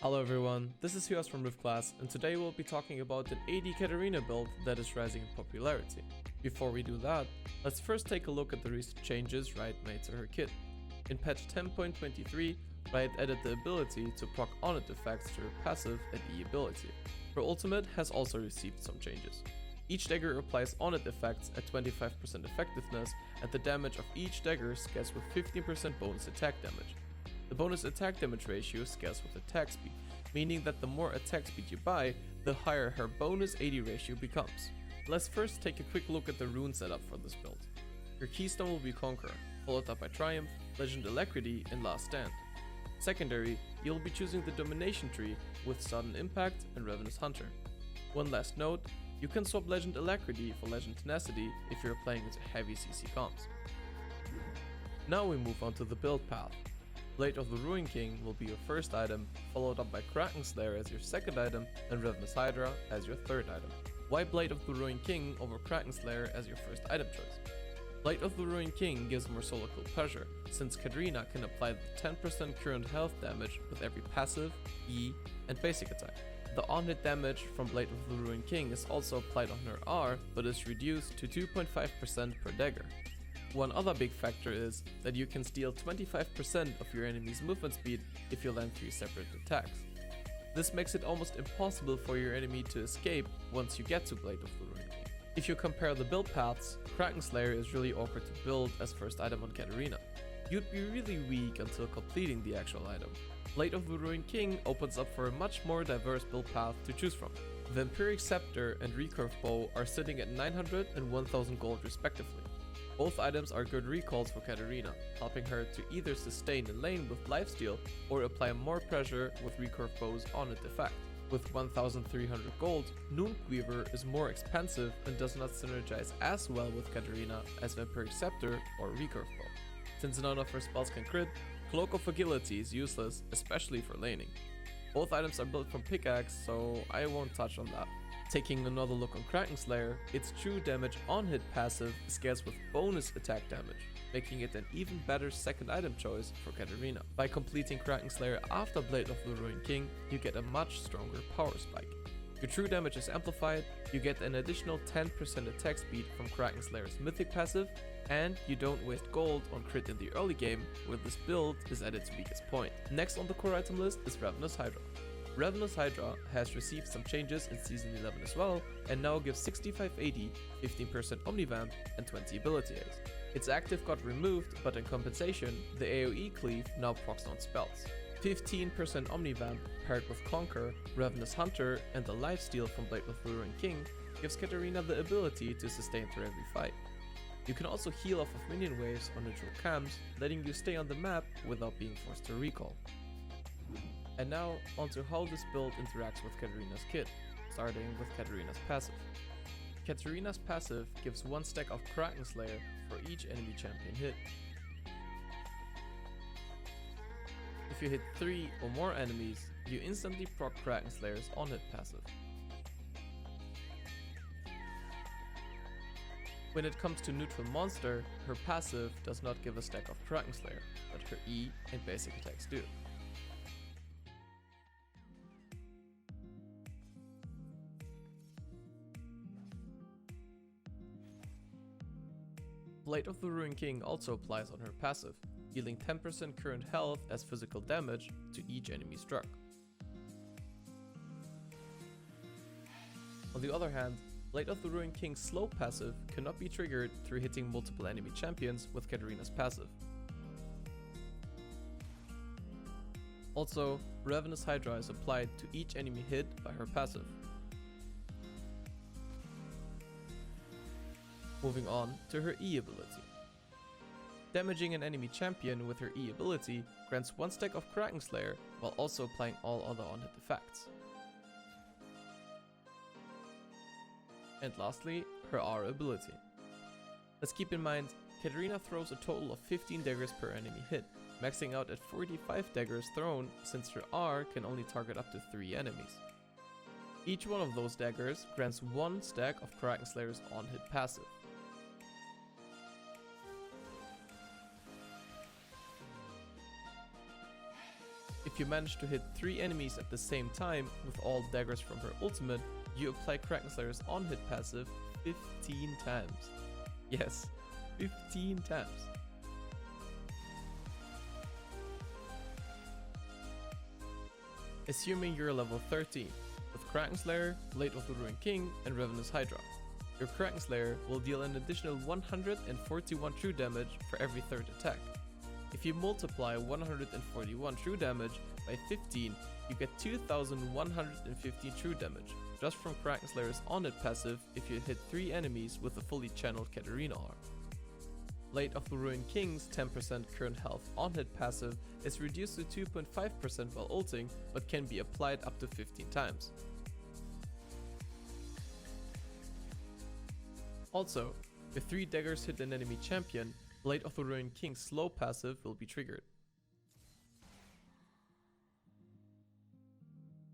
Hello everyone, this is Hios from RiftClass, and today we'll be talking about an AD Katarina build that is rising in popularity. Before we do that, let's first take a look at the recent changes Riot made to her kit. In patch 10.23, Riot added the ability to proc on-hit effects to her passive and E ability. Her ultimate has also received some changes. Each dagger applies on-hit effects at 25% effectiveness, and the damage of each dagger scales with 15% bonus attack damage. The bonus attack damage ratio scales with attack speed, meaning that the more attack speed you buy, the higher her bonus AD ratio becomes. Let's first take a quick look at the rune setup for this build. Your keystone will be Conqueror, followed up by Triumph, Legend Alacrity, and Last Stand. Secondary, you'll be choosing the Domination tree with Sudden Impact and Ravenous Hunter. One last note, you can swap Legend Alacrity for Legend Tenacity if you're playing into heavy CC comps. Now we move on to the build path. Blade of the Ruin King will be your first item, followed up by Kraken Slayer as your second item and Ravenous Hydra as your third item. Why Blade of the Ruin King over Kraken Slayer as your first item choice? Blade of the Ruin King gives more solo kill pressure, since Katarina can apply the 10% current health damage with every passive, E, and basic attack. The on-hit damage from Blade of the Ruin King is also applied on her R, but is reduced to 2.5% per dagger. One other big factor is that you can steal 25% of your enemy's movement speed if you land 3 separate attacks. This makes it almost impossible for your enemy to escape once you get to Blade of the Ruin King. If you compare the build paths, Kraken Slayer is really awkward to build as first item on Katarina. You'd be really weak until completing the actual item. Blade of the Ruin King opens up for a much more diverse build path to choose from. The Vampiric Scepter and Recurve Bow are sitting at 900 and 1000 gold respectively. Both items are good recalls for Katarina, helping her to either sustain a lane with lifesteal or apply more pressure with Recurve Bow's on-hit effect. With 1300 gold, Noonweaver is more expensive and does not synergize as well with Katarina as Vampiric Scepter or Recurve Bow. Since none of her spells can crit, Cloak of Agility is useless, especially for laning. Both items are built from pickaxe, so I won't touch on that. Taking another look on Kraken Slayer, its true damage on-hit passive scales with bonus attack damage, making it an even better second item choice for Katarina. By completing Kraken Slayer after Blade of the Ruin King, you get a much stronger power spike. Your true damage is amplified, you get an additional 10% attack speed from Kraken Slayer's mythic passive, and you don't waste gold on crit in the early game, where this build is at its weakest point. Next on the core item list is Ravenous Hydra. Ravenous Hydra has received some changes in Season 11 as well, and now gives 65 AD, 15% Omnivamp, and 20 ability Ace. Its active got removed, but in compensation, the AoE cleave now procs on spells. 15% Omnivamp paired with Conquer, Ravenous Hunter, and the lifesteal from Blade of the Ruin King gives Katarina the ability to sustain through every fight. You can also heal off of minion waves on neutral camps, letting you stay on the map without being forced to recall. And now, onto how this build interacts with Katarina's kit, starting with Katarina's passive. Katarina's passive gives 1 stack of Kraken Slayer for each enemy champion hit. If you hit 3 or more enemies, you instantly proc Kraken Slayer's on-hit passive. When it comes to neutral monster, her passive does not give a stack of Kraken Slayer, but her E and basic attacks do. Blade of the Ruin King also applies on her passive, dealing 10% current health as physical damage to each enemy struck. On the other hand, Blade of the Ruin King's slow passive cannot be triggered through hitting multiple enemy champions with Katarina's passive. Also, Ravenous Hydra is applied to each enemy hit by her passive. Moving on to her E ability. Damaging an enemy champion with her E ability grants 1 stack of Kraken Slayer while also applying all other on-hit effects. And lastly, her R ability. Let's keep in mind, Katarina throws a total of 15 daggers per enemy hit, maxing out at 45 daggers thrown since her R can only target up to 3 enemies. Each one of those daggers grants 1 stack of Kraken Slayer's on-hit passive. If you manage to hit 3 enemies at the same time with all daggers from her ultimate, you apply Krakenslayer's on-hit passive 15 times. Yes, 15 times. Assuming you're level 13, with Krakenslayer, Blade of the Ruined King, and Ravenous Hydra. Your Krakenslayer will deal an additional 141 true damage for every third attack. If you multiply 141 true damage by 15, you get 2115 true damage, just from Krakenslayer's on-hit passive if you hit 3 enemies with a fully channeled Katarina arm. Blade of the Ruined King's 10% current health on-hit passive is reduced to 2.5% while ulting, but can be applied up to 15 times. Also, if 3 daggers hit an enemy champion, Blade of the Ruined King's slow passive will be triggered.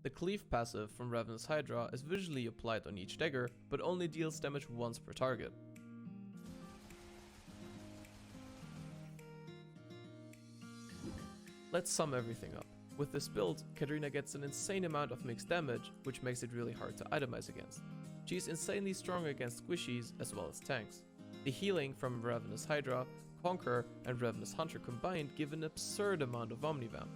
The cleave passive from Ravenous Hydra is visually applied on each dagger, but only deals damage once per target. Let's sum everything up. With this build, Katarina gets an insane amount of mixed damage, which makes it really hard to itemize against. She's insanely strong against squishies as well as tanks. The healing from Ravenous Hydra, Conqueror, and Ravenous Hunter combined give an absurd amount of Omnivamp.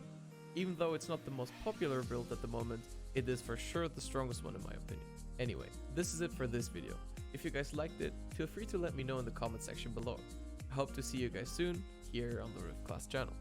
Even though it's not the most popular build at the moment, it is for sure the strongest one in my opinion. Anyway, this is it for this video. If you guys liked it, feel free to let me know in the comment section below. I hope to see you guys soon here on the RiftClass channel.